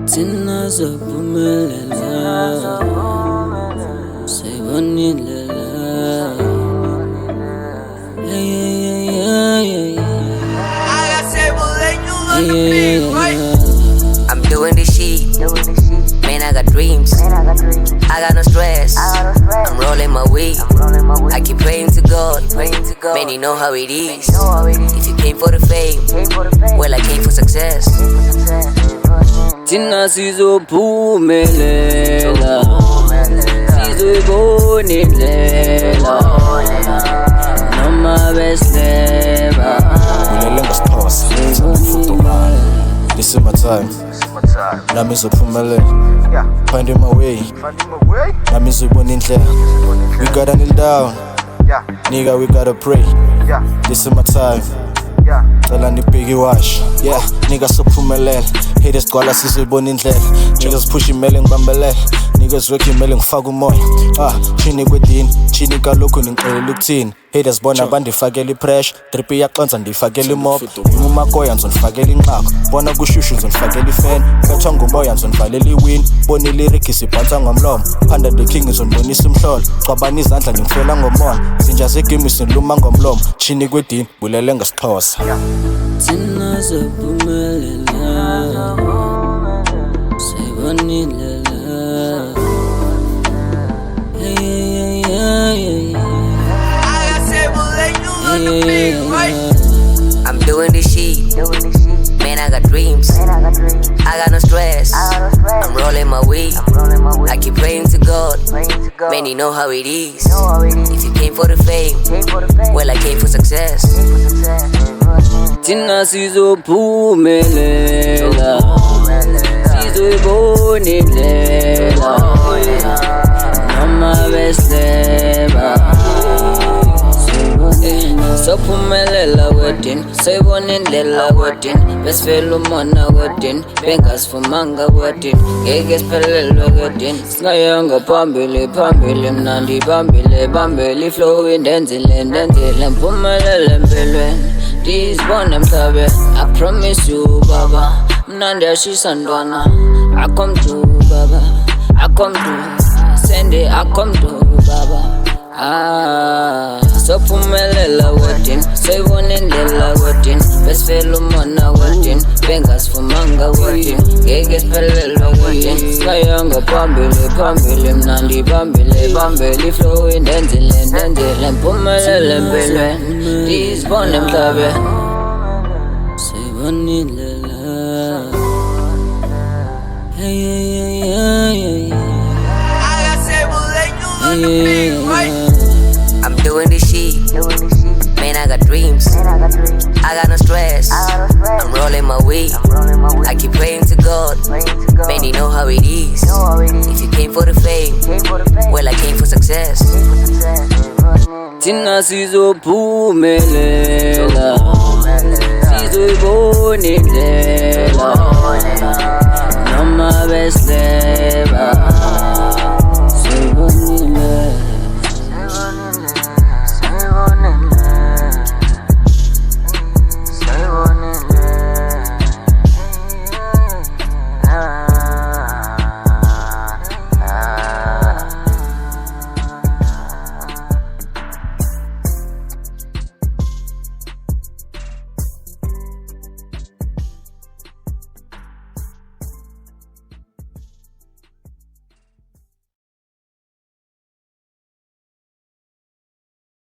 Thina sophumelela sayibonile I'm doing this shit, man, I got dreams, I got no stress, I'm rolling my weed, I keep praying to God, man, you know how it is. If you came for the fame, well, I came for success. Thina sizophumelela sizoyibonela noma besleba Bulelenga siphosa This is my time Nami ngizophumelela Finding my way Nami ngizobona indlela We gotta kneel down Nigga, we gotta pray This is my time Cela nibheke iwash Yeah, nigga sophumelela Haters gcwala sizoyibona indlela Niggas push imele ngibambelela Niggas work imele ngifaka umoya Chini kwedini, chini kalokhu ningixelela ukuthini Haters bona bandifakela ipressure Drip iyaqanza ndifakela imob Umakoya ngizonifakela inqako Bona kushushu ngizonifakela ifan Bethwa ngumoya ngizonivalela iwin Bona iliriki sibhansa ngomlomo Phanda the king ngizonibonisa umhlolo Cwabana izandla ngimfela ngomona Zinja zegimi siniluma ngomlomo Chini kwedini, bulele ngesixhosa Thina sophumelela sayibonile I'm doing this shit, man, I got dreams, I got no stress, I'm rolling my weed, I keep praying to God, man, you know how it is. If you came for the fame, well, I came for success. Thina sizophumelela sizoyibonela noma besleba sophumelela wedin sayibona indlela wedin besifela umona wedin bengasifumanga wedin ngeke siphelelwe wedin singayanga phambili mnandi bambile iflow indenzile mphumelele empilweni ndizibona emhlabeni I promise you baba mnandi ashisa ntwana I come to baba I come to Sunday I come to baba sophumelela wedin sayibona indlela wedin besifela umona wedin bengasifumanga wedin ngeke siphelelwe wedin singayanga phambili mnandi bambile iflow indenzile mphumelele empilweni ndizibona emhlabeni sayibonile I'm doing this shit, man, I got dreams, I got no stress, I'm rolling my weed, I keep praying to God, man, you know how it is. If you came for the fame, well, I came for success. Thina sizophumelela sizoyibona indlela